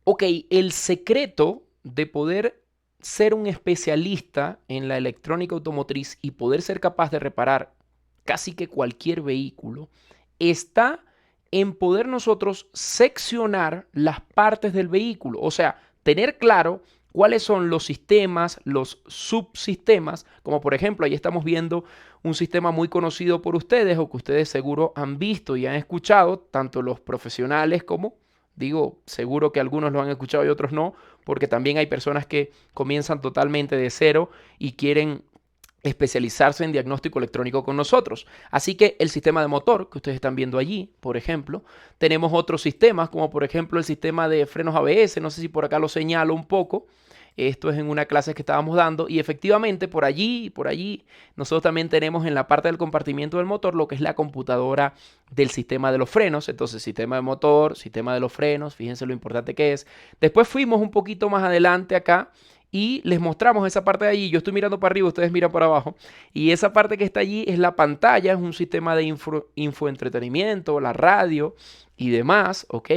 Ok, el secreto de poder ser un especialista en la electrónica automotriz y poder ser capaz de reparar casi que cualquier vehículo está en poder nosotros seccionar las partes del vehículo. O sea, tener claro cuáles son los sistemas, los subsistemas, como por ejemplo, ahí estamos viendo un sistema muy conocido por ustedes o que ustedes seguro han visto y han escuchado, tanto los profesionales como, digo, seguro que algunos lo han escuchado y otros no, porque también hay personas que comienzan totalmente de cero y quieren especializarse en diagnóstico electrónico con nosotros. Así que el sistema de motor que ustedes están viendo allí, por ejemplo, tenemos otros sistemas como por ejemplo el sistema de frenos ABS, no sé si por acá lo señalo un poco. Esto es en una clase que estábamos dando y efectivamente por allí, nosotros también tenemos en la parte del compartimiento del motor lo que es la computadora del sistema de los frenos. Entonces, sistema de motor, sistema de los frenos, fíjense lo importante que es. Después fuimos un poquito más adelante acá y les mostramos esa parte de allí. Yo estoy mirando para arriba, ustedes miran para abajo. Y esa parte que está allí es la pantalla, es un sistema de infoentretenimiento, la radio y demás, ¿ok?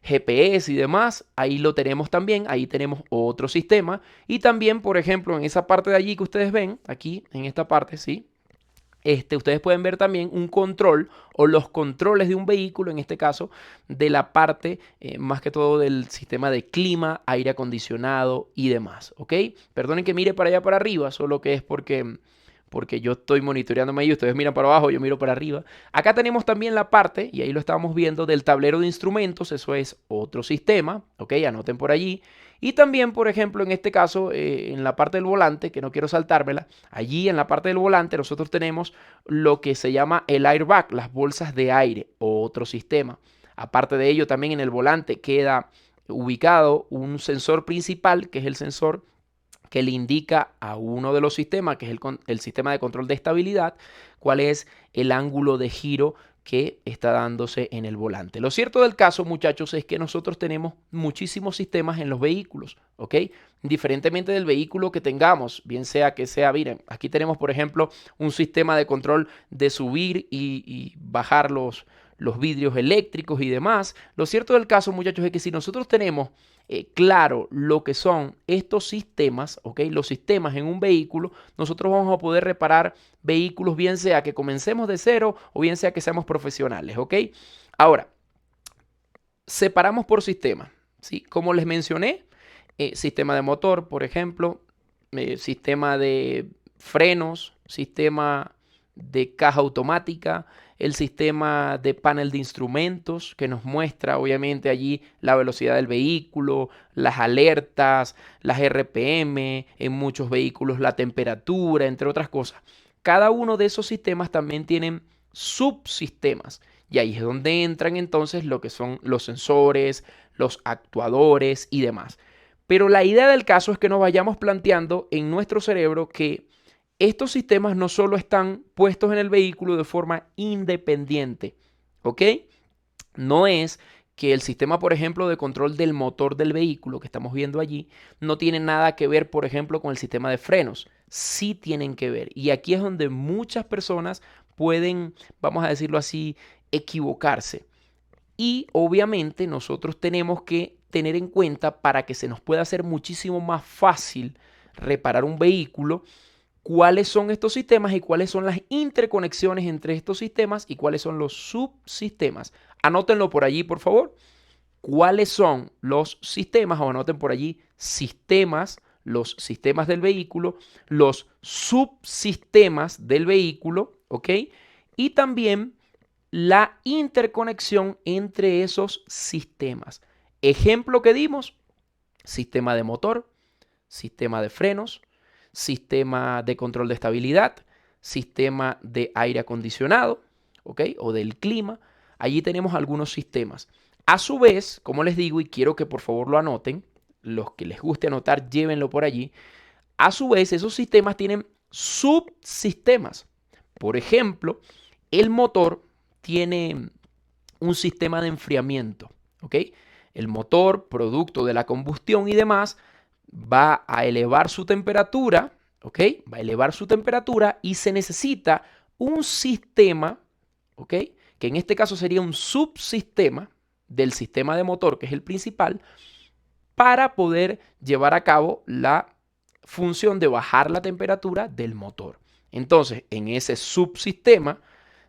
GPS y demás, ahí lo tenemos también, ahí tenemos otro sistema. Y también, por ejemplo, en esa parte de allí que ustedes ven, aquí, en esta parte, ¿sí? Ustedes pueden ver también un control o los controles de un vehículo, en este caso, de la parte más que todo del sistema de clima, aire acondicionado y demás, ¿ok? Perdonen que mire para allá para arriba, solo que es porque yo estoy monitoreándome ahí, ustedes miran para abajo, yo miro para arriba. Acá tenemos también la parte, y ahí lo estábamos viendo, del tablero de instrumentos, eso es otro sistema, ¿ok? Anoten por allí. Y también, por ejemplo, en este caso, en la parte del volante, que no quiero saltármela, allí en la parte del volante nosotros tenemos lo que se llama el airbag, las bolsas de aire, otro sistema. Aparte de ello, también en el volante queda ubicado un sensor principal, que es el sensor que le indica a uno de los sistemas, que es el sistema de control de estabilidad, cuál es el ángulo de giro que está dándose en el volante. Lo cierto del caso, muchachos, es que nosotros tenemos muchísimos sistemas en los vehículos, ¿ok? Indiferentemente del vehículo que tengamos, bien sea que sea, miren, aquí tenemos, por ejemplo, un sistema de control de subir y bajar los vidrios eléctricos y demás. Lo cierto del caso, muchachos, es que si nosotros tenemos claro lo que son estos sistemas, ¿ok? Los sistemas en un vehículo, nosotros vamos a poder reparar vehículos, bien sea que comencemos de cero o bien sea que seamos profesionales, ¿ok? Ahora, separamos por sistema, ¿sí? Como les mencioné, sistema de motor, por ejemplo, sistema de frenos, sistema de caja automática, el sistema de panel de instrumentos que nos muestra obviamente allí la velocidad del vehículo, las alertas, las RPM, en muchos vehículos la temperatura, entre otras cosas. Cada uno de esos sistemas también tienen subsistemas. Y ahí es donde entran entonces lo que son los sensores, los actuadores y demás. Pero la idea del caso es que nos vayamos planteando en nuestro cerebro que estos sistemas no solo están puestos en el vehículo de forma independiente, ¿ok? No es que el sistema, por ejemplo, de control del motor del vehículo que estamos viendo allí no tiene nada que ver, por ejemplo, con el sistema de frenos. Sí tienen que ver. Y aquí es donde muchas personas pueden, vamos a decirlo así, equivocarse. Y obviamente nosotros tenemos que tener en cuenta para que se nos pueda hacer muchísimo más fácil reparar un vehículo, cuáles son estos sistemas y cuáles son las interconexiones entre estos sistemas y cuáles son los subsistemas. Anótenlo por allí, por favor. ¿Cuáles son los sistemas? O anoten por allí sistemas, los sistemas del vehículo, los subsistemas del vehículo, ¿ok? Y también la interconexión entre esos sistemas. Ejemplo que dimos, sistema de motor, sistema de frenos, sistema de control de estabilidad, sistema de aire acondicionado, ¿ok? O del clima. Allí tenemos algunos sistemas. A su vez, como les digo, y quiero que por favor lo anoten, los que les guste anotar, llévenlo por allí. A su vez, esos sistemas tienen subsistemas. Por ejemplo, el motor tiene un sistema de enfriamiento, ¿ok? El motor, producto de la combustión y demás, va a elevar su temperatura, ¿ok? Va a elevar su temperatura y se necesita un sistema, ¿ok? Que en este caso sería un subsistema del sistema de motor, que es el principal, para poder llevar a cabo la función de bajar la temperatura del motor. Entonces, en ese subsistema,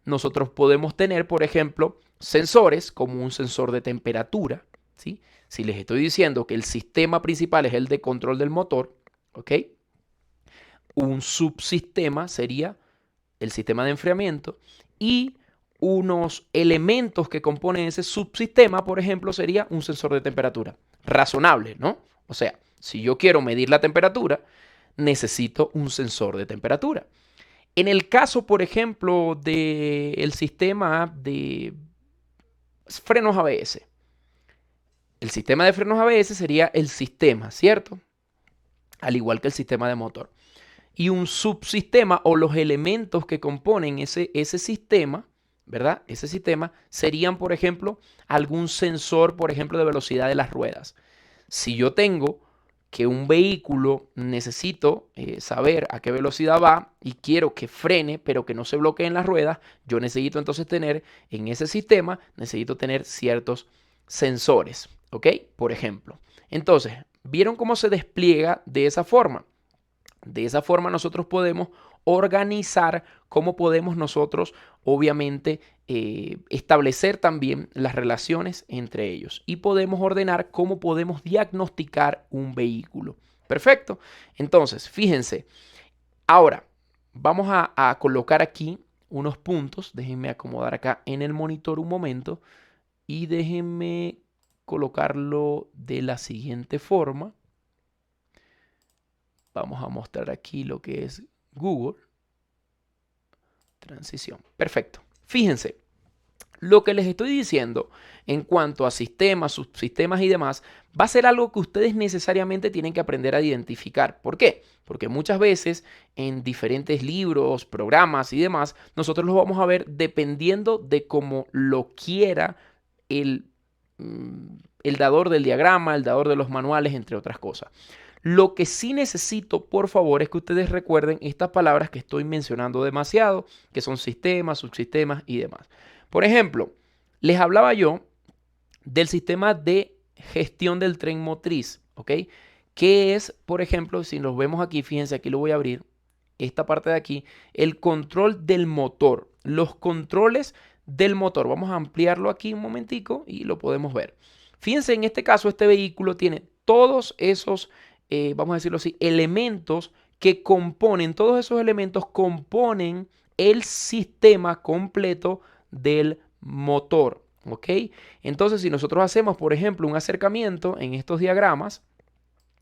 nosotros podemos tener, por ejemplo, sensores como un sensor de temperatura, ¿sí? Si les estoy diciendo que el sistema principal es el de control del motor, ¿ok? Un subsistema sería el sistema de enfriamiento y unos elementos que componen ese subsistema, por ejemplo, sería un sensor de temperatura. Razonable, ¿no? O sea, si yo quiero medir la temperatura, necesito un sensor de temperatura. En el caso, por ejemplo, del sistema de frenos ABS, el sistema de frenos ABS sería el sistema, ¿cierto? Al igual que el sistema de motor. Y un subsistema o los elementos que componen ese sistema, ¿verdad? Ese sistema serían, por ejemplo, algún sensor, por ejemplo, de velocidad de las ruedas. Si yo tengo que un vehículo necesito saber a qué velocidad va y quiero que frene, pero que no se bloqueen las ruedas, yo necesito entonces tener en ese sistema, necesito tener ciertos sensores, ¿ok? Por ejemplo. Entonces, ¿vieron cómo se despliega de esa forma? De esa forma nosotros podemos organizar cómo podemos nosotros, obviamente, establecer también las relaciones entre ellos y podemos ordenar cómo podemos diagnosticar un vehículo. Perfecto. Entonces, fíjense, ahora vamos a colocar aquí unos puntos. Déjenme acomodar acá en el monitor un momento y déjenme colocarlo de la siguiente forma. Vamos a mostrar aquí lo que es Google. Transición. Perfecto. Fíjense, lo que les estoy diciendo en cuanto a sistemas, subsistemas y demás, va a ser algo que ustedes necesariamente tienen que aprender a identificar. ¿Por qué? Porque muchas veces en diferentes libros, programas y demás, nosotros los vamos a ver dependiendo de cómo lo quiera el dador del diagrama, el dador de los manuales, entre otras cosas. Lo que sí necesito, por favor, es que ustedes recuerden estas palabras que estoy mencionando demasiado, que son sistemas, subsistemas y demás. Por ejemplo, les hablaba yo del sistema de gestión del tren motriz, ¿ok? Que es, por ejemplo, si nos vemos aquí, fíjense, aquí lo voy a abrir, esta parte de aquí, el control del motor, los controles del motor. Vamos a ampliarlo aquí un momentico y lo podemos ver. Fíjense, en este caso, este vehículo tiene todos esos vamos a decirlo así, elementos que componen, todos esos elementos componen el sistema completo del motor, ¿ok? Entonces, si nosotros hacemos, por ejemplo, un acercamiento en estos diagramas,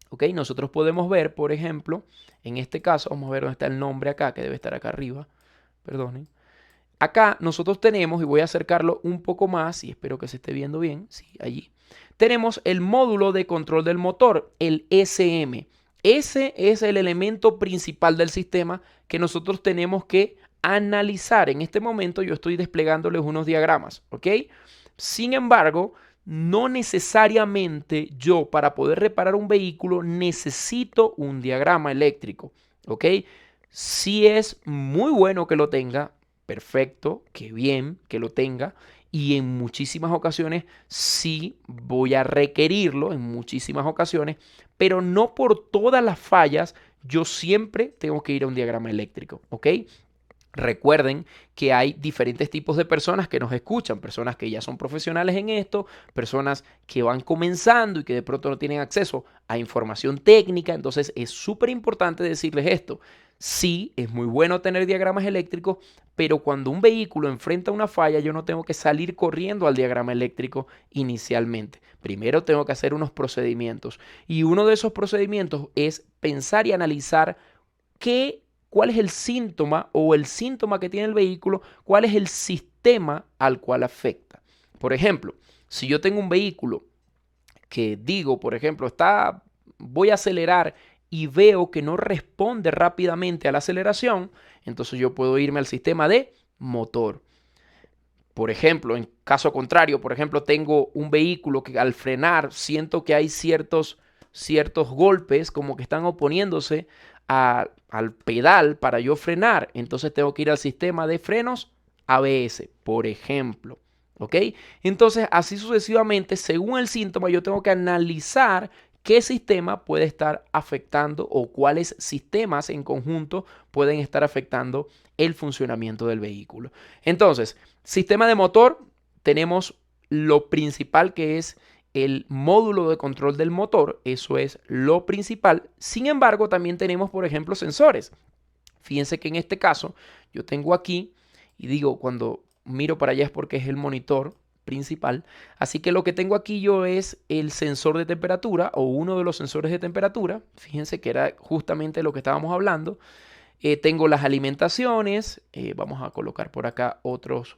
¿ok? Nosotros podemos ver, por ejemplo, en este caso, vamos a ver dónde está el nombre acá, que debe estar acá arriba, perdonen. Acá nosotros tenemos, y voy a acercarlo un poco más, y espero que se esté viendo bien, sí, allí. Tenemos el módulo de control del motor, el SM. Ese es el elemento principal del sistema que nosotros tenemos que analizar. En este momento yo estoy desplegándoles unos diagramas, ¿ok? Sin embargo, no necesariamente yo para poder reparar un vehículo necesito un diagrama eléctrico, ¿ok? Sí es muy bueno que lo tenga, perfecto, qué bien que lo tenga. Y en muchísimas ocasiones sí voy a requerirlo, en muchísimas ocasiones, pero no por todas las fallas yo siempre tengo que ir a un diagrama eléctrico, ¿ok? Recuerden que hay diferentes tipos de personas que nos escuchan, personas que ya son profesionales en esto, personas que van comenzando y que de pronto no tienen acceso a información técnica, entonces es súper importante decirles esto. Sí, es muy bueno tener diagramas eléctricos, pero cuando un vehículo enfrenta una falla, yo no tengo que salir corriendo al diagrama eléctrico inicialmente. Primero tengo que hacer unos procedimientos y uno de esos procedimientos es pensar y analizar cuál es el síntoma o el síntoma que tiene el vehículo, cuál es el sistema al cual afecta. Por ejemplo, si yo tengo un vehículo que digo, por ejemplo, voy a acelerar y veo que no responde rápidamente a la aceleración, entonces yo puedo irme al sistema de motor. Por ejemplo, en caso contrario, por ejemplo, tengo un vehículo que al frenar siento que hay ciertos golpes como que están oponiéndose al pedal para yo frenar. Entonces tengo que ir al sistema de frenos ABS, por ejemplo. ¿Ok? Entonces, así sucesivamente, según el síntoma, yo tengo que analizar qué sistema puede estar afectando o cuáles sistemas en conjunto pueden estar afectando el funcionamiento del vehículo. Entonces, sistema de motor, tenemos lo principal que es el módulo de control del motor, eso es lo principal. Sin embargo, también tenemos, por ejemplo, sensores. Fíjense que en este caso yo tengo aquí, y digo, cuando miro para allá es porque es el monitor principal. Así que lo que tengo aquí yo es el sensor de temperatura o uno de los sensores de temperatura. Fíjense que era justamente lo que estábamos hablando. Tengo las alimentaciones. Vamos a colocar por acá otros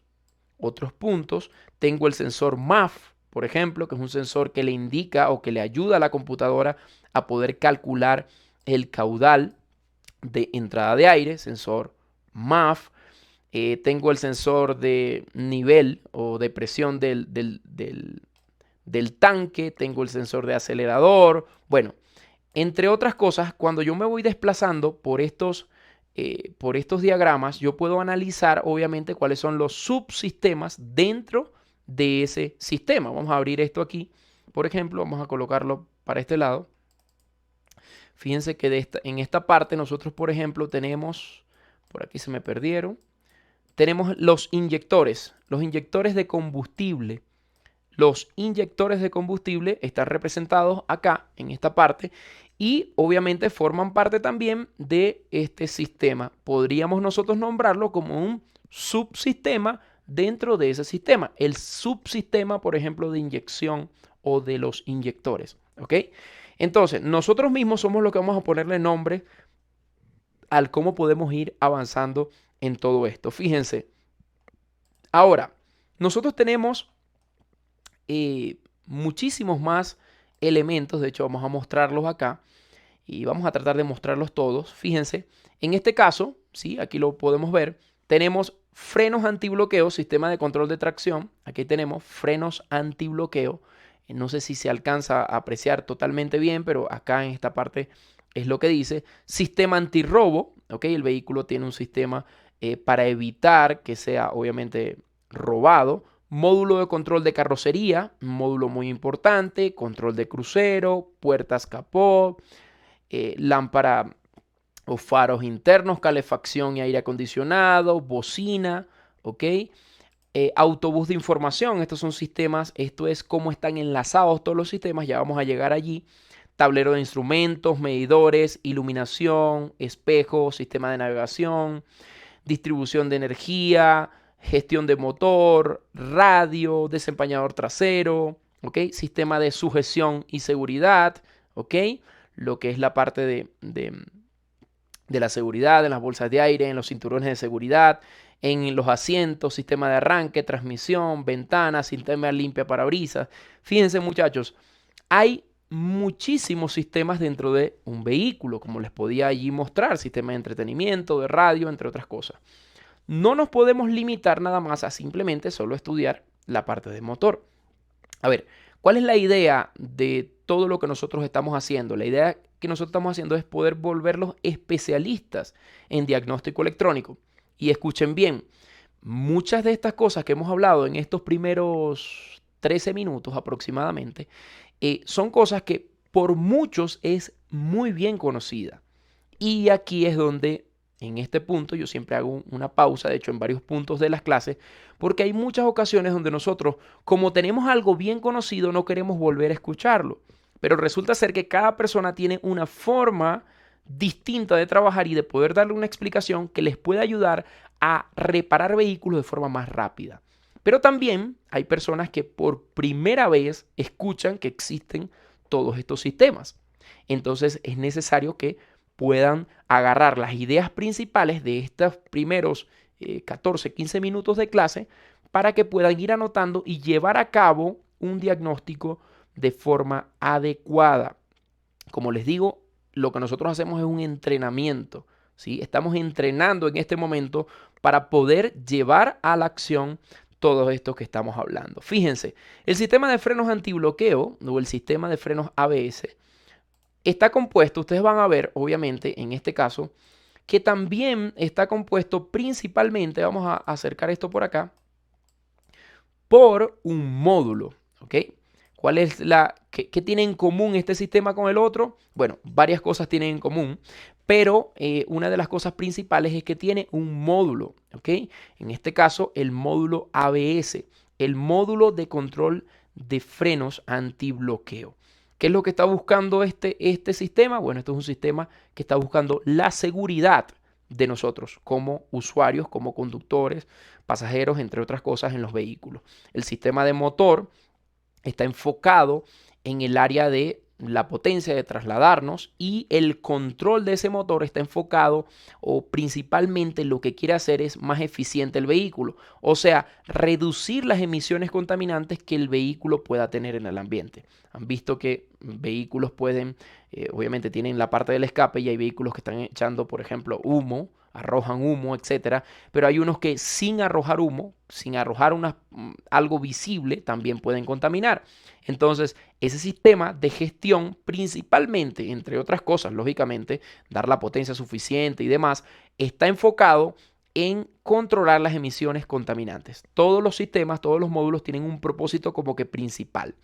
puntos. Tengo el sensor MAF, por ejemplo, que es un sensor que le indica o que le ayuda a la computadora a poder calcular el caudal de entrada de aire, sensor MAF. Tengo el sensor de nivel o de presión del tanque, tengo el sensor de acelerador. Bueno, entre otras cosas, cuando yo me voy desplazando por estos diagramas, yo puedo analizar obviamente cuáles son los subsistemas dentro de ese sistema. Vamos a abrir esto aquí, por ejemplo, vamos a colocarlo para este lado. Fíjense que en esta parte nosotros, por ejemplo, tenemos, por aquí se me perdieron, tenemos los inyectores de combustible. Los inyectores de combustible están representados acá, en esta parte, y obviamente forman parte también de este sistema. Podríamos nosotros nombrarlo como un subsistema dentro de ese sistema. El subsistema, por ejemplo, de inyección o de los inyectores. ¿Ok? Entonces, nosotros mismos somos los que vamos a ponerle nombre al cómo podemos ir avanzando en todo esto. Fíjense. Ahora, nosotros tenemos muchísimos más elementos. De hecho, vamos a mostrarlos acá y vamos a tratar de mostrarlos todos. Fíjense, en este caso, ¿sí? Aquí lo podemos ver. Tenemos frenos antibloqueo, sistema de control de tracción. Aquí tenemos frenos antibloqueo. No sé si se alcanza a apreciar totalmente bien, pero acá en esta parte es lo que dice. Sistema antirrobo, ¿ok? El vehículo tiene un sistema para evitar que sea obviamente robado. Módulo de control de carrocería, un módulo muy importante. Control de crucero, puertas capó, lámpara o faros internos, calefacción y aire acondicionado, bocina, ¿ok? Autobús de información, estos son sistemas, esto es cómo están enlazados todos los sistemas, ya vamos a llegar allí. Tablero de instrumentos, medidores, iluminación, espejos, sistema de navegación, distribución de energía, gestión de motor, radio, desempañador trasero, ¿ok? Sistema de sujeción y seguridad, ¿ok? Lo que es la parte de la seguridad, en las bolsas de aire, en los cinturones de seguridad, en los asientos, sistema de arranque, transmisión, ventanas, sistema limpia parabrisas. Fíjense, muchachos, hay muchísimos sistemas dentro de un vehículo, como les podía allí mostrar, sistema de entretenimiento, de radio, entre otras cosas. No nos podemos limitar nada más a simplemente solo estudiar la parte de motor. A ver, ¿cuál es la idea de todo lo que nosotros estamos haciendo? La idea que nosotros estamos haciendo es poder volverlos especialistas en diagnóstico electrónico. Y escuchen bien, muchas de estas cosas que hemos hablado en estos primeros 13 minutos aproximadamente, son cosas que por muchos es muy bien conocida. Y aquí es donde, en este punto, yo siempre hago una pausa, de hecho en varios puntos de las clases, porque hay muchas ocasiones donde nosotros, como tenemos algo bien conocido, no queremos volver a escucharlo. Pero resulta ser que cada persona tiene una forma distinta de trabajar y de poder darle una explicación que les pueda ayudar a reparar vehículos de forma más rápida. Pero también hay personas que por primera vez escuchan que existen todos estos sistemas. Entonces es necesario que puedan agarrar las ideas principales de estos primeros 14, 15 minutos de clase para que puedan ir anotando y llevar a cabo un diagnóstico de forma adecuada. Como les digo, lo que nosotros hacemos es un entrenamiento, ¿sí? Estamos entrenando en este momento para poder llevar a la acción todo esto que estamos hablando. Fíjense, el sistema de frenos antibloqueo o el sistema de frenos ABS está compuesto, ustedes van a ver, obviamente, en este caso, que también está compuesto principalmente, vamos a acercar esto por acá, por un módulo, ¿ok? ¿Cuál es qué tiene en común este sistema con el otro? Bueno, varias cosas tienen en común, pero una de las cosas principales es que tiene un módulo, ¿ok? En este caso, el módulo ABS, el módulo de control de frenos antibloqueo. ¿Qué es lo que está buscando este sistema? Bueno, esto es un sistema que está buscando la seguridad de nosotros como usuarios, como conductores, pasajeros, entre otras cosas en los vehículos. El sistema de motor está enfocado en el área de la potencia de trasladarnos y el control de ese motor está enfocado o principalmente lo que quiere hacer es más eficiente el vehículo, o sea, reducir las emisiones contaminantes que el vehículo pueda tener en el ambiente. Han visto que vehículos pueden, obviamente tienen la parte del escape y hay vehículos que están echando, por ejemplo, humo, arrojan humo, etcétera, pero hay unos que sin arrojar humo, sin arrojar algo visible, también pueden contaminar. Entonces, ese sistema de gestión, principalmente, entre otras cosas, lógicamente, dar la potencia suficiente y demás, está enfocado en controlar las emisiones contaminantes. Todos los sistemas, todos los módulos tienen un propósito como que principal.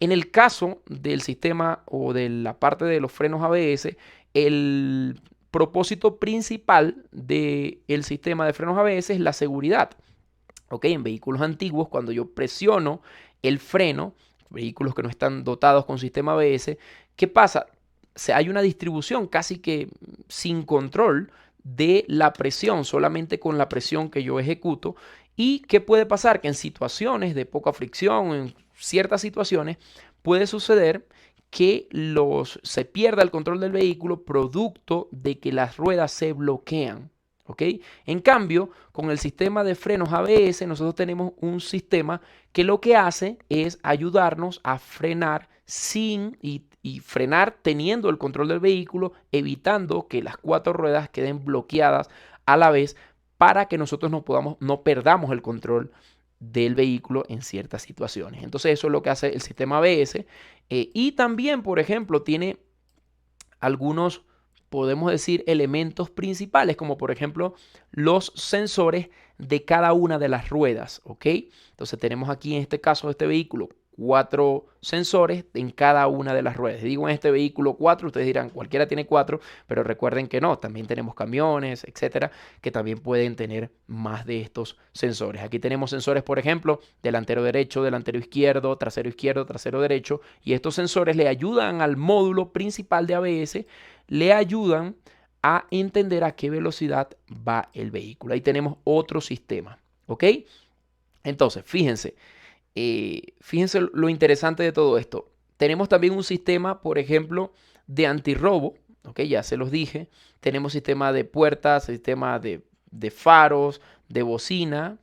En el caso del sistema o de la parte de los frenos ABS, el propósito principal del sistema de frenos ABS es la seguridad. ¿Ok? En vehículos antiguos, cuando yo presiono el freno, vehículos que no están dotados con sistema ABS, ¿qué pasa? Hay una distribución casi que sin control de la presión, solamente con la presión que yo ejecuto. ¿Y qué puede pasar? Que en situaciones de poca fricción, en ciertas situaciones, puede suceder que se pierda el control del vehículo producto de que las ruedas se bloquean. ¿Ok? En cambio, con el sistema de frenos ABS, nosotros tenemos un sistema que lo que hace es ayudarnos a frenar y frenar teniendo el control del vehículo, evitando que las cuatro ruedas queden bloqueadas a la vez para que nosotros no perdamos el control del vehículo en ciertas situaciones. Entonces eso es lo que hace el sistema ABS. Y también, por ejemplo, tiene algunos, podemos decir, elementos principales, como por ejemplo los sensores de cada una de las ruedas, ¿ok? Entonces tenemos aquí en este caso de este vehículo 4 sensores en cada una de las ruedas. Digo en este vehículo 4, ustedes dirán, cualquiera tiene 4, pero recuerden que no, también tenemos camiones, etcétera, que también pueden tener más de estos sensores. Aquí tenemos sensores, por ejemplo, delantero derecho, delantero izquierdo, trasero derecho, y estos sensores le ayudan al módulo principal de ABS, le ayudan a entender a qué velocidad va el vehículo. Ahí tenemos otro sistema, ¿ok? Entonces, fíjense lo interesante de todo esto. Tenemos también un sistema, por ejemplo, de antirrobo, ¿ok? Ya se los dije. Tenemos sistema de puertas, sistema de faros, de bocina,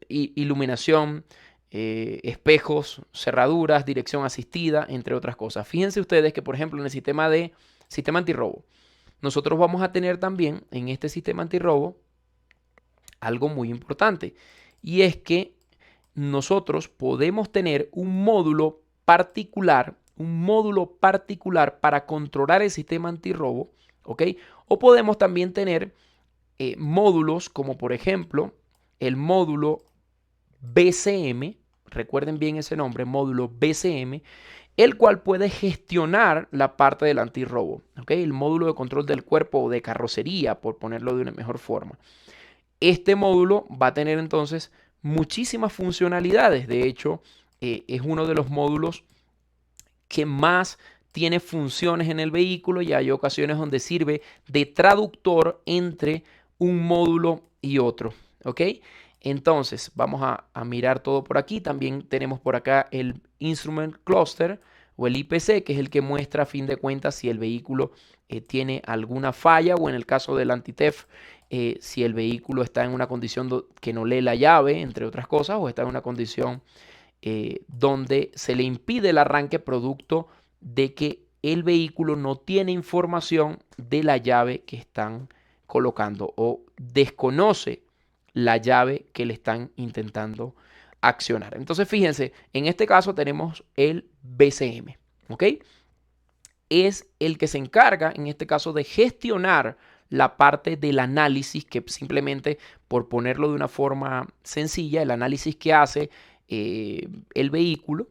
iluminación, espejos, cerraduras, dirección asistida, entre otras cosas. Fíjense ustedes que, por ejemplo, en el sistema antirrobo, nosotros vamos a tener también en este sistema antirrobo algo muy importante, y es que nosotros podemos tener un módulo particular para controlar el sistema antirrobo, ¿ok? O podemos también tener módulos como por ejemplo el módulo BCM, recuerden bien ese nombre, módulo BCM, el cual puede gestionar la parte del antirrobo, ¿ok? El módulo de control del cuerpo o de carrocería, por ponerlo de una mejor forma. Este módulo va a tener entonces muchísimas funcionalidades. De hecho, es uno de los módulos que más tiene funciones en el vehículo y hay ocasiones donde sirve de traductor entre un módulo y otro. ¿Ok? Entonces, vamos a mirar todo por aquí. También tenemos por acá el Instrument Cluster o el IPC, que es el que muestra a fin de cuentas si el vehículo tiene alguna falla o en el caso del anti-theft, si el vehículo está en una condición que no lee la llave, entre otras cosas, o está en una condición donde se le impide el arranque producto de que el vehículo no tiene información de la llave que están colocando o desconoce la llave que le están intentando accionar. Entonces, fíjense, en este caso tenemos el BCM, ¿ok? Es el que se encarga, en este caso, de gestionar la parte del análisis, que simplemente, por ponerlo de una forma sencilla, el análisis que hace el vehículo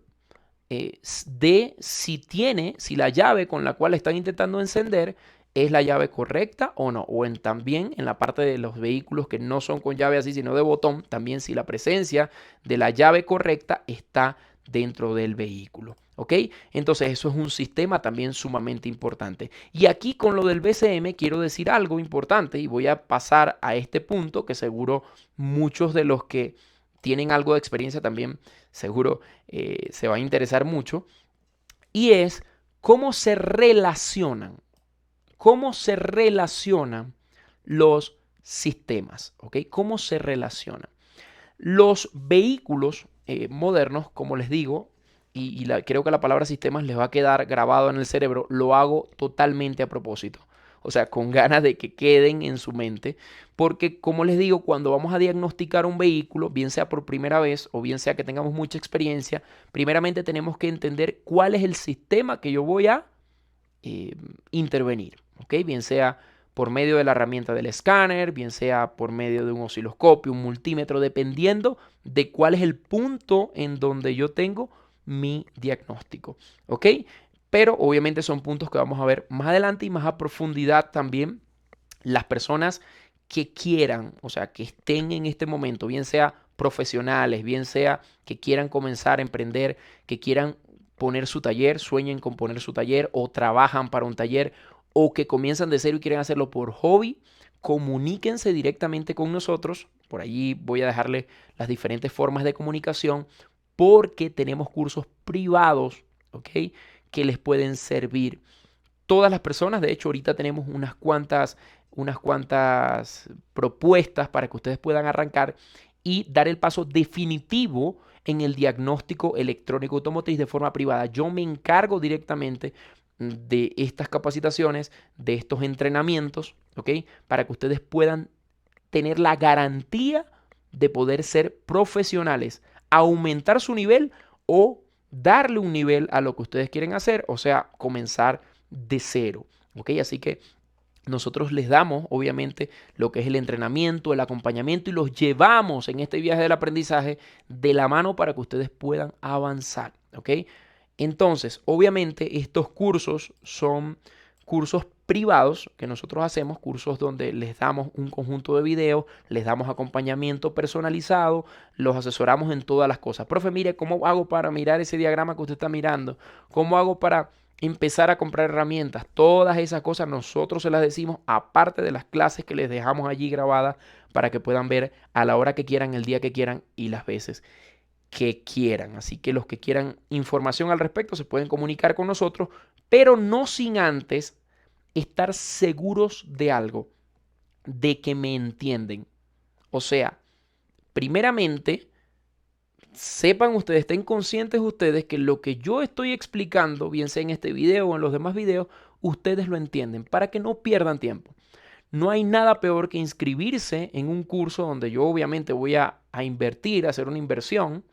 de si la llave con la cual están intentando encender es la llave correcta o no. O también en la parte de los vehículos que no son con llave así, sino de botón, también si la presencia de la llave correcta está dentro del vehículo. ¿Ok? Entonces eso es un sistema también sumamente importante. Y aquí con lo del BCM quiero decir algo importante y voy a pasar a este punto que seguro muchos de los que tienen algo de experiencia también seguro se va a interesar mucho. Y es cómo se relacionan los sistemas, ¿ok? ¿Cómo se relacionan? Los vehículos modernos, como les digo, creo que la palabra sistemas les va a quedar grabado en el cerebro, lo hago totalmente a propósito. O sea, con ganas de que queden en su mente, porque como les digo, cuando vamos a diagnosticar un vehículo, bien sea por primera vez o bien sea que tengamos mucha experiencia, primeramente tenemos que entender cuál es el sistema que yo voy a intervenir, ¿ok? Bien sea por medio de la herramienta del escáner, bien sea por medio de un osciloscopio, un multímetro, dependiendo de cuál es el punto en donde yo tengo mi diagnóstico, ¿ok? Pero obviamente son puntos que vamos a ver más adelante y más a profundidad también. Las personas que quieran, o sea, que estén en este momento, bien sea profesionales, bien sea que quieran comenzar a emprender, que quieran poner su taller, sueñen con poner su taller o trabajan para un taller o que comienzan de cero y quieren hacerlo por hobby, comuníquense directamente con nosotros. Por allí voy a dejarle las diferentes formas de comunicación porque tenemos cursos privados, ¿ok? Que les pueden servir. Todas las personas, de hecho, ahorita tenemos unas cuantas propuestas para que ustedes puedan arrancar y dar el paso definitivo en el diagnóstico electrónico automotriz de forma privada. Yo me encargo directamente de estas capacitaciones, de estos entrenamientos, ¿ok? Para que ustedes puedan tener la garantía de poder ser profesionales, aumentar su nivel o darle un nivel a lo que ustedes quieren hacer, o sea, comenzar de cero, ¿ok? Así que nosotros les damos, obviamente, lo que es el entrenamiento, el acompañamiento y los llevamos en este viaje del aprendizaje de la mano para que ustedes puedan avanzar, ¿ok? Entonces, obviamente, estos cursos son cursos privados que nosotros hacemos, cursos donde les damos un conjunto de videos, les damos acompañamiento personalizado, los asesoramos en todas las cosas. Profe, mire, ¿cómo hago para mirar ese diagrama que usted está mirando? ¿Cómo hago para empezar a comprar herramientas? Todas esas cosas nosotros se las decimos, aparte de las clases que les dejamos allí grabadas para que puedan ver a la hora que quieran, el día que quieran y las veces que quieran. Así que los que quieran información al respecto se pueden comunicar con nosotros, pero no sin antes estar seguros de algo, de que me entienden. O sea, primeramente, sepan ustedes, estén conscientes ustedes que lo que yo estoy explicando, bien sea en este video o en los demás videos, ustedes lo entienden para que no pierdan tiempo. No hay nada peor que inscribirse en un curso donde yo obviamente voy a invertir, a hacer una inversión,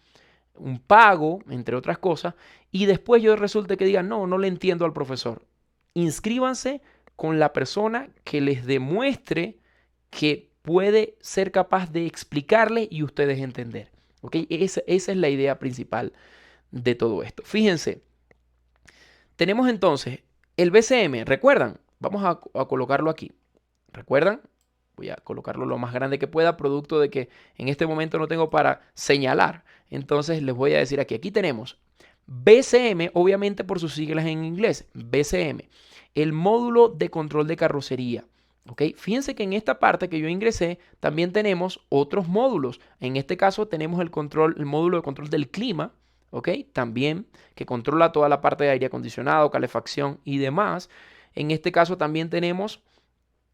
un pago, entre otras cosas, y después yo resulte que digan, no, no le entiendo al profesor. Inscríbanse con la persona que les demuestre que puede ser capaz de explicarle y ustedes entender. ¿Ok? Esa es la idea principal de todo esto. Fíjense, tenemos entonces el BCM, ¿recuerdan? Vamos a colocarlo aquí. ¿Recuerdan? Voy a colocarlo lo más grande que pueda, producto de que en este momento no tengo para señalar. Entonces les voy a decir aquí tenemos BCM, obviamente por sus siglas en inglés, BCM, el módulo de control de carrocería. ¿Ok? Fíjense que en esta parte que yo ingresé también tenemos otros módulos. En este caso tenemos el módulo de control del clima, ¿ok? También que controla toda la parte de aire acondicionado, calefacción y demás. En este caso también tenemos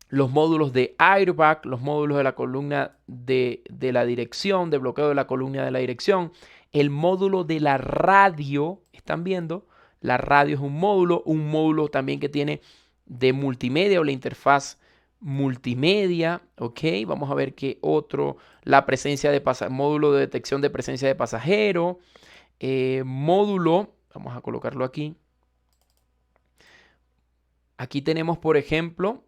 los módulos de airbag, los módulos de la columna de la dirección, de bloqueo de la columna de la dirección, el módulo de la radio, ¿están viendo? La radio es un módulo también que tiene de multimedia o la interfaz multimedia, ¿ok? Vamos a ver qué otro, la presencia de módulo de detección de presencia de pasajero, módulo, vamos a colocarlo aquí. Aquí tenemos, por ejemplo,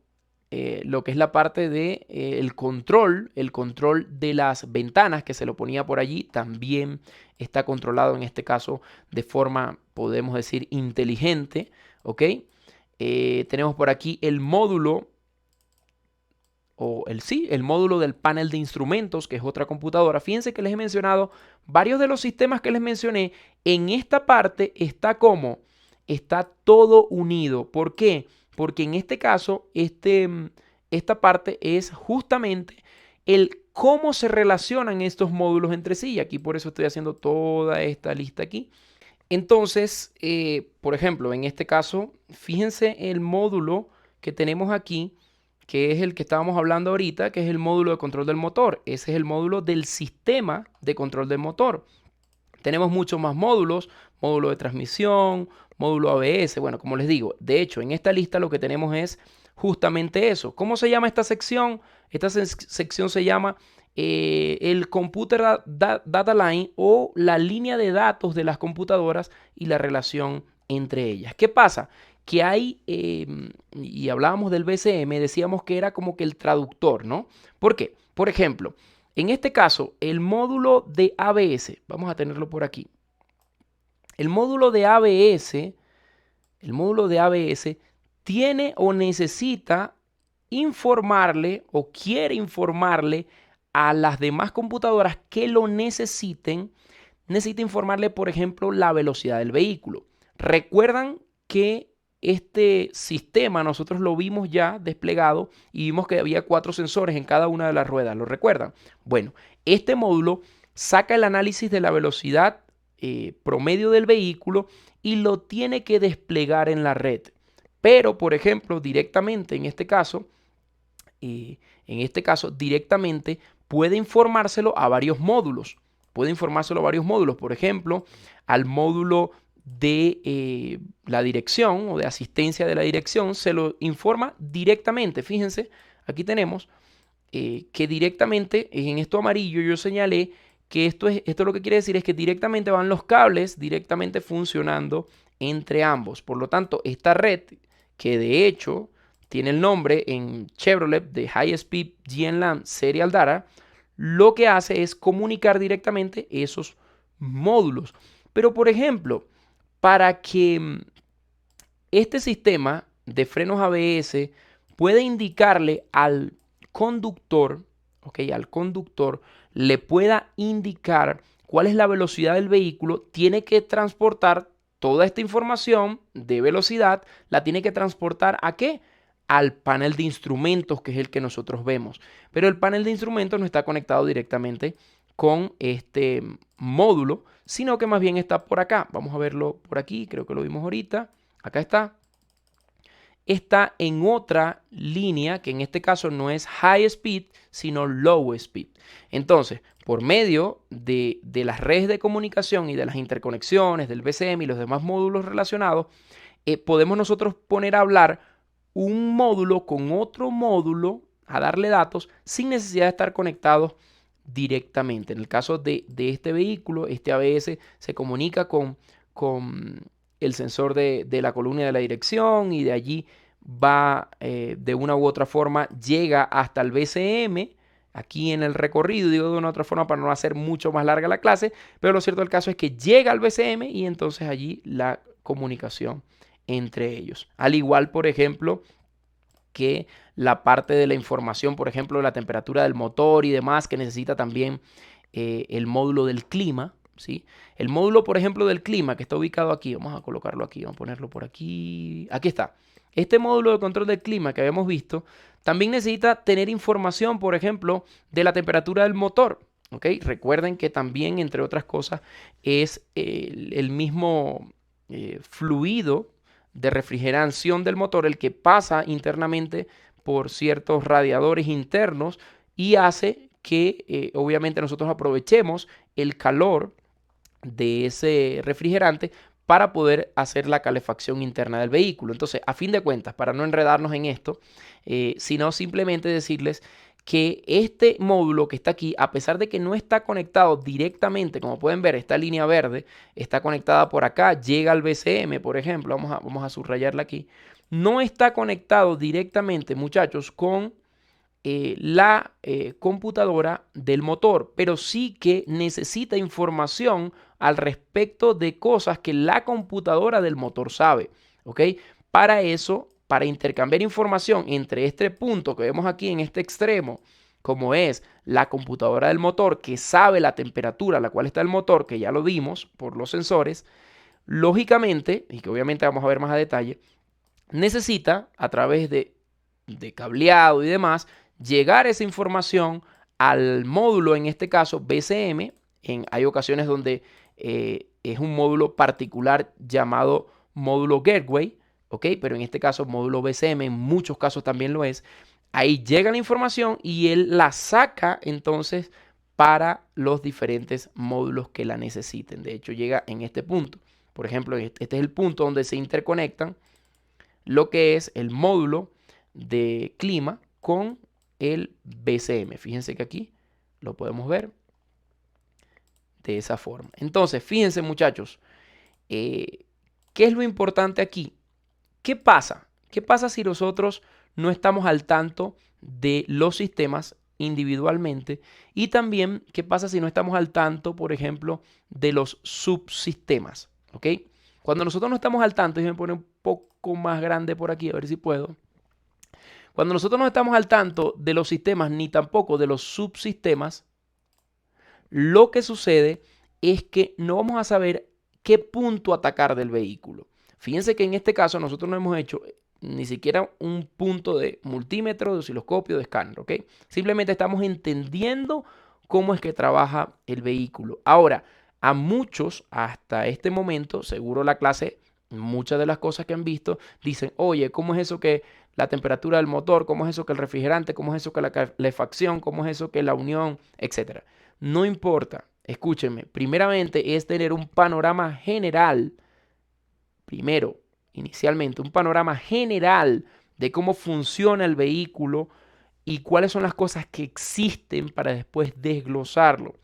lo que es la parte de el control de las ventanas que se lo ponía por allí, también está controlado en este caso de forma podemos decir inteligente, ¿ok? Tenemos por aquí el módulo, el módulo del panel de instrumentos, que es otra computadora. Fíjense que les he mencionado varios de los sistemas que les mencioné. En esta parte está como, está todo unido. ¿Por qué? Porque en este caso, esta parte es justamente el cómo se relacionan estos módulos entre sí. Y aquí por eso estoy haciendo toda esta lista aquí. Entonces, por ejemplo, en este caso, fíjense el módulo que tenemos aquí, que es el que estábamos hablando ahorita, que es el módulo de control del motor. Ese es el módulo del sistema de control del motor. Tenemos muchos más módulos, módulo de transmisión, módulo ABS. Bueno, como les digo, de hecho, en esta lista lo que tenemos es justamente eso. ¿Cómo se llama esta sección? Esta sección se llama el Computer Data Line, o la línea de datos de las computadoras y la relación entre ellas. ¿Qué pasa? Que hay, y hablábamos del BCM, decíamos que era como que el traductor, ¿no? ¿Por qué? Por ejemplo, en este caso, el módulo de ABS, vamos a tenerlo por aquí. El módulo de ABS tiene o necesita informarle o quiere informarle a las demás computadoras que lo necesiten. Necesita informarle, por ejemplo, la velocidad del vehículo. Recuerdan que este sistema nosotros lo vimos ya desplegado y vimos que había 4 sensores en cada una de las ruedas. ¿Lo recuerdan? Bueno, este módulo saca el análisis de la velocidad promedio del vehículo y lo tiene que desplegar en la red. Pero, por ejemplo, directamente en este caso, directamente puede informárselo a varios módulos. Puede informárselo a varios módulos. Por ejemplo, al módulo de la dirección o de asistencia de la dirección se lo informa directamente. Fíjense, aquí tenemos que directamente en esto amarillo yo señalé que esto lo que quiere decir es que directamente van los cables directamente funcionando entre ambos. Por lo tanto, esta red, que de hecho tiene el nombre en Chevrolet de High Speed GNLAN Serial Data, lo que hace es comunicar directamente esos módulos. Pero, por ejemplo, para que este sistema de frenos ABS pueda indicarle al conductor, al conductor le pueda indicar cuál es la velocidad del vehículo, tiene que transportar toda esta información de velocidad, la tiene que transportar ¿a qué? Al panel de instrumentos, que es el que nosotros vemos. Pero el panel de instrumentos no está conectado directamente con este módulo, sino que más bien está por acá. Vamos a verlo por aquí, creo que lo vimos ahorita. Acá está. Está en otra línea, que en este caso no es high speed, sino low speed. Entonces, por medio de las redes de comunicación y de las interconexiones del BCM y los demás módulos relacionados, podemos nosotros poner a hablar un módulo con otro módulo, a darle datos sin necesidad de estar conectados directamente. En el caso de este vehículo, este ABS se comunica con el sensor de la columna de la dirección, y de allí va de una u otra forma, llega hasta el BCM aquí en el recorrido. Digo de una u otra forma para no hacer mucho más larga la clase, pero lo cierto del caso es que llega al BCM y entonces allí la comunicación entre ellos. Al igual, por ejemplo, que la parte de la información, por ejemplo, la temperatura del motor y demás, que necesita también el módulo del clima, ¿sí? El módulo, por ejemplo, del clima, que está ubicado aquí, vamos a colocarlo aquí, vamos a ponerlo por aquí, aquí está. Este módulo de control del clima que habíamos visto, también necesita tener información, por ejemplo, de la temperatura del motor, ¿ok? Recuerden que también, entre otras cosas, es el mismo fluido de refrigeración del motor el que pasa internamente por ciertos radiadores internos y hace que obviamente nosotros aprovechemos el calor de ese refrigerante para poder hacer la calefacción interna del vehículo. Entonces, a fin de cuentas, para no enredarnos en esto, sino simplemente decirles que este módulo que está aquí, a pesar de que no está conectado directamente, como pueden ver, esta línea verde está conectada por acá, llega al BCM, por ejemplo, vamos a subrayarla aquí, no está conectado directamente, muchachos, con la computadora del motor, pero sí que necesita información al respecto de cosas que la computadora del motor sabe, ¿ok? Para eso, para intercambiar información entre este punto que vemos aquí en este extremo, como es la computadora del motor que sabe la temperatura a la cual está el motor, que ya lo vimos por los sensores, lógicamente, y que obviamente vamos a ver más a detalle, necesita a través de cableado y demás, llegar esa información al módulo, en este caso BCM. Hay ocasiones donde es un módulo particular llamado módulo Gateway, ¿ok? Pero en este caso módulo BCM, en muchos casos también lo es. Ahí llega la información y él la saca entonces para los diferentes módulos que la necesiten. De hecho, llega en este punto. Por ejemplo, este es el punto donde se interconectan lo que es el módulo de clima con el BCM. Fíjense que aquí lo podemos ver de esa forma. Entonces, fíjense muchachos, ¿qué es lo importante aquí? ¿Qué pasa? ¿Qué pasa si nosotros no estamos al tanto de los sistemas individualmente? Y también, ¿qué pasa si no estamos al tanto, por ejemplo, de los subsistemas? ¿Ok? Cuando nosotros no estamos al tanto, y me pone un poco más grande por aquí, a ver si puedo. Cuando nosotros no estamos al tanto de los sistemas ni tampoco de los subsistemas, lo que sucede es que no vamos a saber qué punto atacar del vehículo. Fíjense que en este caso nosotros no hemos hecho ni siquiera un punto de multímetro, de osciloscopio, de escáner, ¿ok? Simplemente estamos entendiendo cómo es que trabaja el vehículo. Ahora, a muchos hasta este momento, seguro la clase, muchas de las cosas que han visto, dicen, oye, ¿cómo es eso que la temperatura del motor? ¿Cómo es eso que el refrigerante? ¿Cómo es eso que la calefacción? ¿Cómo es eso que la unión? Etcétera. No importa, escúchenme, primeramente es tener un panorama general, primero, inicialmente, un panorama general de cómo funciona el vehículo y cuáles son las cosas que existen para después desglosarlo.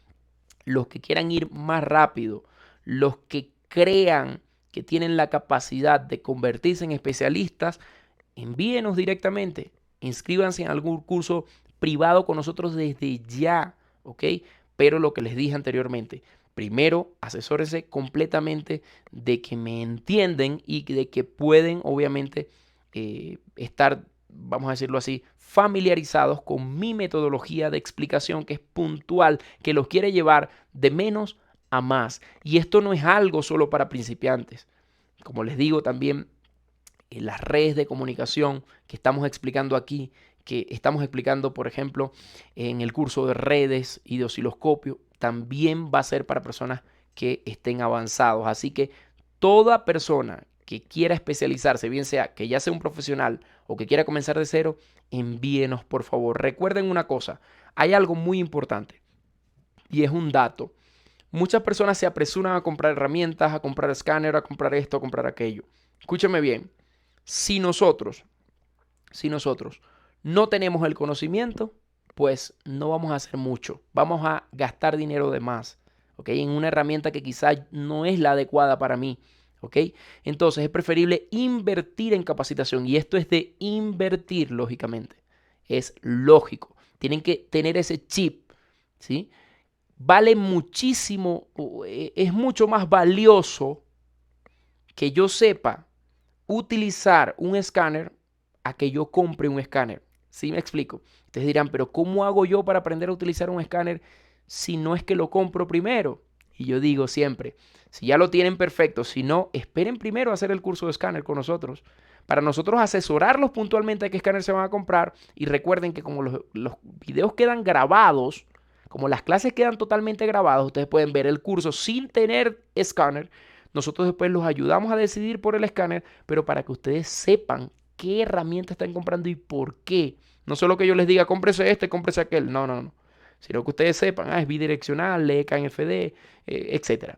Los que quieran ir más rápido, los que crean que tienen la capacidad de convertirse en especialistas, envíenos directamente, inscríbanse en algún curso privado con nosotros desde ya, ¿ok? Pero lo que les dije anteriormente, primero asesórense completamente de que me entienden y de que pueden obviamente estar, vamos a decirlo así, familiarizados con mi metodología de explicación que es puntual, que los quiere llevar de menos a más. Y esto no es algo solo para principiantes. Como les digo también, en las redes de comunicación que estamos explicando aquí, que estamos explicando, por ejemplo, en el curso de redes y de osciloscopio, también va a ser para personas que estén avanzados. Así que toda persona que quiera especializarse, bien sea que ya sea un profesional o que quiera comenzar de cero, envíenos por favor. Recuerden una cosa, hay algo muy importante y es un dato. Muchas personas se apresuran a comprar herramientas, a comprar escáner, a comprar esto, a comprar aquello. Escúcheme bien, si nosotros no tenemos el conocimiento, pues no vamos a hacer mucho. Vamos a gastar dinero de más, ¿ok? En una herramienta que quizás no es la adecuada para mí, ¿ok? Entonces es preferible invertir en capacitación y esto es de invertir, lógicamente. Es lógico. Tienen que tener ese chip, ¿sí? Vale muchísimo, es mucho más valioso que yo sepa utilizar un escáner a que yo compre un escáner. ¿Sí me explico? Ustedes dirán, pero ¿cómo hago yo para aprender a utilizar un escáner si no es que lo compro primero? Y yo digo siempre, si ya lo tienen perfecto, si no, esperen primero a hacer el curso de escáner con nosotros, para nosotros asesorarlos puntualmente a qué escáner se van a comprar. Y recuerden que como los videos quedan grabados, como las clases quedan totalmente grabadas, ustedes pueden ver el curso sin tener escáner. Nosotros después los ayudamos a decidir por el escáner, pero para que ustedes sepan qué herramienta están comprando y por qué. No solo que yo les diga, cómprese este, cómprese aquel. No, no, no. Sino que ustedes sepan, es bidireccional, lee KNFD, etc.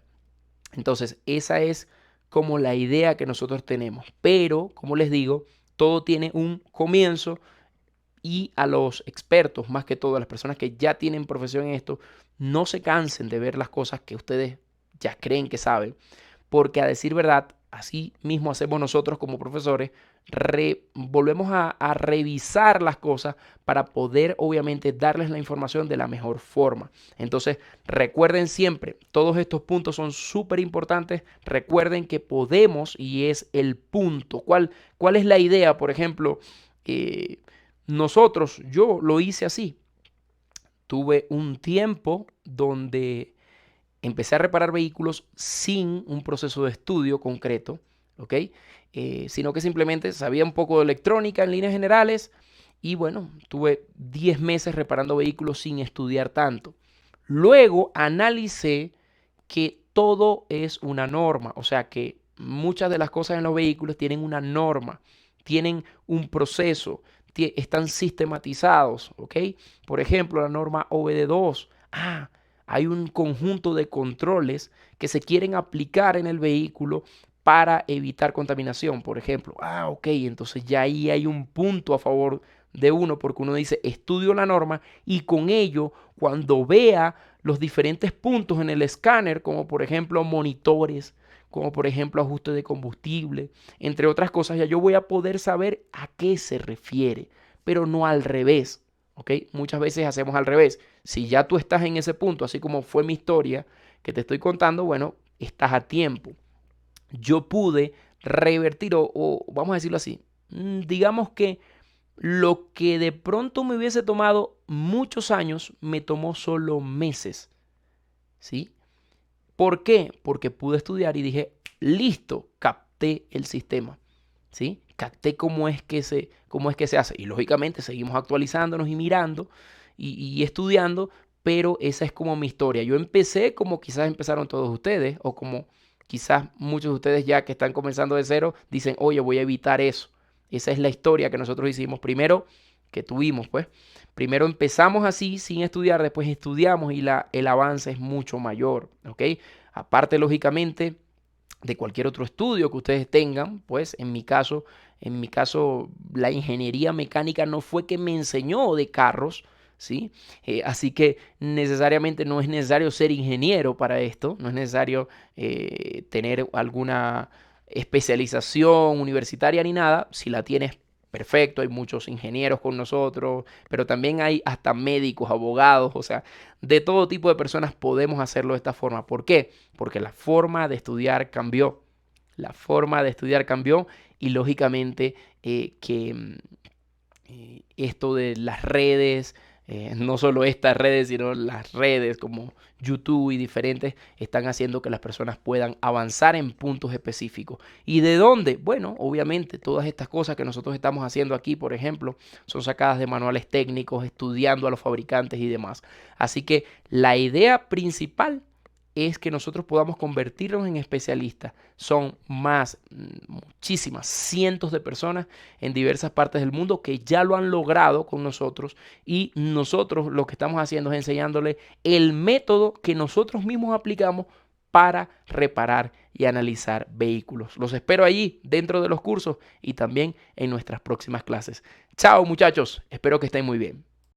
Entonces, esa es como la idea que nosotros tenemos. Pero, como les digo, todo tiene un comienzo y a los expertos, más que todo, a las personas que ya tienen profesión en esto, no se cansen de ver las cosas que ustedes ya creen que saben, porque a decir verdad, así mismo hacemos nosotros como profesores, volvemos a revisar las cosas para poder obviamente darles la información de la mejor forma. Entonces recuerden siempre, todos estos puntos son súper importantes. Recuerden que podemos y es el punto. ¿Cuál es la idea? Por ejemplo, yo lo hice así. Tuve un tiempo donde empecé a reparar vehículos sin un proceso de estudio concreto, ¿ok? Sino que simplemente sabía un poco de electrónica en líneas generales y bueno, tuve 10 meses reparando vehículos sin estudiar tanto. Luego analicé que todo es una norma, o sea que muchas de las cosas en los vehículos tienen una norma, tienen un proceso, están sistematizados, ¿ok? Por ejemplo, la norma OBD2. Hay un conjunto de controles que se quieren aplicar en el vehículo para evitar contaminación, por ejemplo. Ok, entonces ya ahí hay un punto a favor de uno porque uno dice, estudio la norma y con ello, cuando vea los diferentes puntos en el escáner, como por ejemplo monitores, como por ejemplo ajuste de combustible, entre otras cosas, ya yo voy a poder saber a qué se refiere, pero no al revés. ¿Ok? Muchas veces hacemos al revés. Si ya tú estás en ese punto, así como fue mi historia que te estoy contando, bueno, estás a tiempo. Yo pude revertir o vamos a decirlo así, digamos que lo que de pronto me hubiese tomado muchos años, me tomó solo meses. ¿Sí? ¿Por qué? Porque pude estudiar y dije, listo, capté el sistema. ¿Sí? Capté cómo es que se hace. Y lógicamente seguimos actualizándonos y mirando y estudiando, pero esa es como mi historia. Yo empecé como quizás empezaron todos ustedes, o como quizás muchos de ustedes ya que están comenzando de cero, dicen, oye, voy a evitar eso. Esa es la historia que nosotros hicimos primero, que tuvimos, pues. Primero empezamos así, sin estudiar, después estudiamos y el avance es mucho mayor, ¿ok? Aparte, lógicamente, de cualquier otro estudio que ustedes tengan, pues en mi caso, la ingeniería mecánica no fue que me enseñó de carros, ¿sí? Así que necesariamente no es necesario ser ingeniero para esto, no es necesario tener alguna especialización universitaria ni nada. Si la tienes, perfecto, hay muchos ingenieros con nosotros, pero también hay hasta médicos, abogados, o sea, de todo tipo de personas podemos hacerlo de esta forma. ¿Por qué? Porque la forma de estudiar cambió. La forma de estudiar cambió y lógicamente esto de las redes, no solo estas redes, sino las redes como YouTube y diferentes, están haciendo que las personas puedan avanzar en puntos específicos. ¿Y de dónde? Bueno, obviamente todas estas cosas que nosotros estamos haciendo aquí, por ejemplo, son sacadas de manuales técnicos, estudiando a los fabricantes y demás. Así que la idea principal es que nosotros podamos convertirnos en especialistas. Son muchísimas, cientos de personas en diversas partes del mundo que ya lo han logrado con nosotros y nosotros lo que estamos haciendo es enseñándole el método que nosotros mismos aplicamos para reparar y analizar vehículos. Los espero allí dentro de los cursos y también en nuestras próximas clases. Chao muchachos, espero que estén muy bien.